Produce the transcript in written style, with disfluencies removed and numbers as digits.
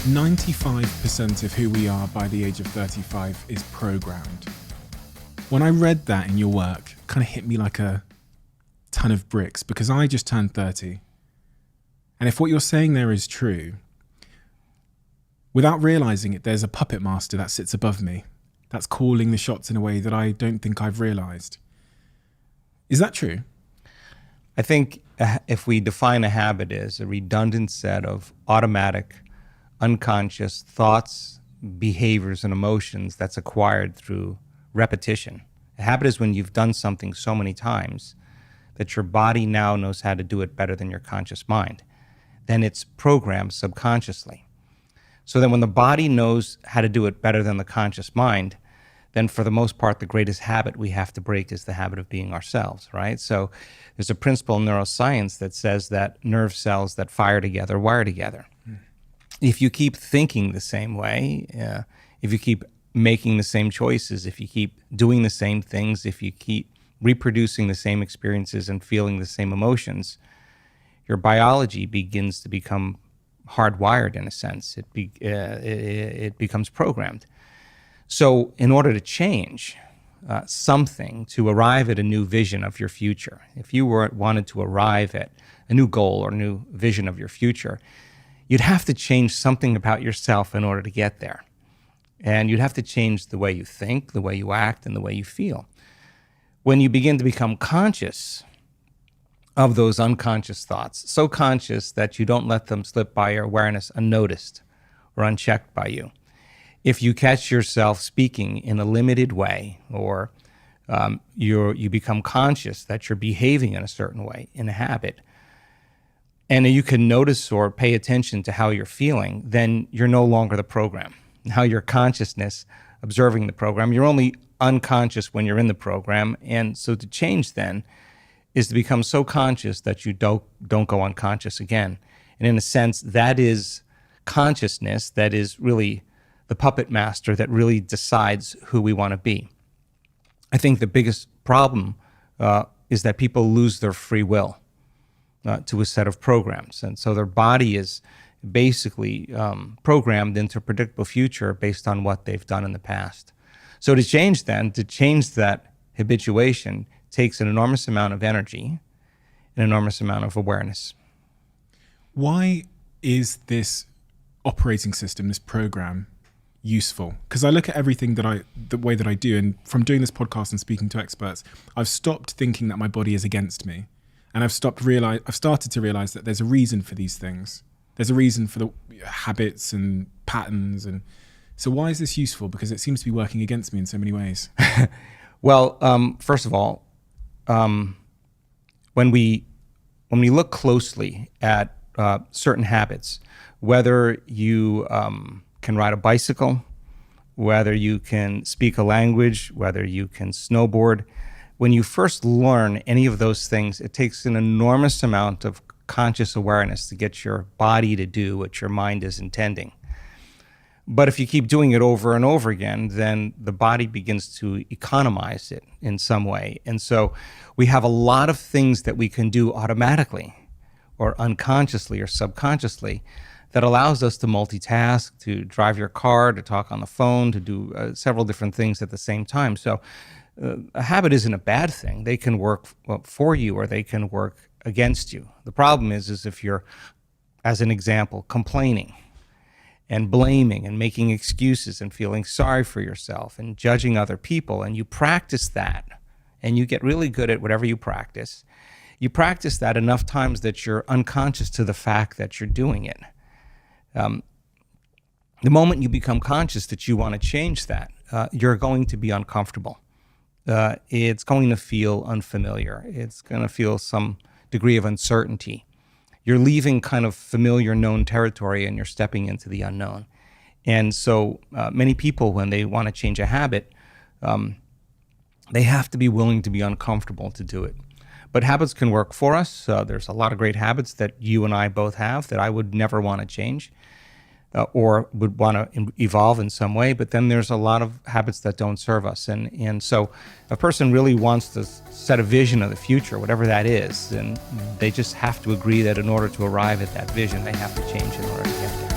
95% of who we are by the age of 35 is programmed. When I read that in your work, it kind of hit me like a ton of bricks because I just turned 30. And if what you're saying there is true, without realizing it, there's a puppet master that sits above me that's calling the shots in a way that I don't think I've realized. Is that true? I think if we define a habit as a redundant set of automatic, unconscious thoughts, behaviors, and emotions that's acquired through repetition. A habit is when you've done something so many times that your body now knows how to do it better than your conscious mind. Then it's programmed subconsciously. So then when the body knows how to do it better than the conscious mind, then for the most part, the greatest habit we have to break is the habit of being ourselves, right? So there's a principle in neuroscience that says that nerve cells that fire together wire together. If you keep thinking the same way, if you keep making the same choices, if you keep doing the same things, if you keep reproducing the same experiences and feeling the same emotions, your biology begins to become hardwired in a sense. It becomes programmed. So in order to change something, to arrive at a new vision of your future, if you wanted to arrive at a new goal or a new vision of your future, you'd have to change something about yourself in order to get there. And you'd have to change the way you think, the way you act, and the way you feel. When you begin to become conscious of those unconscious thoughts, so conscious that you don't let them slip by your awareness unnoticed or unchecked by you. If you catch yourself speaking in a limited way, or you become conscious that you're behaving in a certain way, in a habit, and you can notice or pay attention to how you're feeling, then you're no longer the program. Now your consciousness observing the program. You're only unconscious when you're in the program. And so to change then is to become so conscious that you don't go unconscious again. And in a sense, that is consciousness that is really the puppet master that really decides who we want to be. I think the biggest problem is that people lose their free will to a set of programs. And so their body is basically programmed into a predictable future based on what they've done in the past. So to change that habituation takes an enormous amount of energy, an enormous amount of awareness. Why is this operating system, this program, useful? Because I look at everything the way that I do, and from doing this podcast and speaking to experts, I've stopped thinking that my body is against me. And I've started to realize that there's a reason for these things. There's a reason for the habits and patterns. And so why is this useful? Because it seems to be working against me in so many ways. Well, first of all, when we look closely at certain habits, whether you can ride a bicycle, whether you can speak a language, whether you can snowboard, when you first learn any of those things, it takes an enormous amount of conscious awareness to get your body to do what your mind is intending. But if you keep doing it over and over again, then the body begins to economize it in some way. And so we have a lot of things that we can do automatically or unconsciously or subconsciously that allows us to multitask, to drive your car, to talk on the phone, to do several different things at the same time. So a habit isn't a bad thing. They can work for you or they can work against you. The problem is if you're, as an example, complaining and blaming and making excuses and feeling sorry for yourself and judging other people, and you practice that and you get really good at whatever you practice that enough times that you're unconscious to the fact that you're doing it. The moment you become conscious that you want to change that, you're going to be uncomfortable. It's going to feel unfamiliar. It's going to feel some degree of uncertainty. You're leaving kind of familiar known territory and you're stepping into the unknown. And so many people, when they want to change a habit, they have to be willing to be uncomfortable to do it. But habits can work for us. There's a lot of great habits that you and I both have that I would never want to change or would want to evolve in some way. But then there's a lot of habits that don't serve us. And so a person really wants to set a vision of the future, whatever that is, and they just have to agree that in order to arrive at that vision, they have to change in order to get there.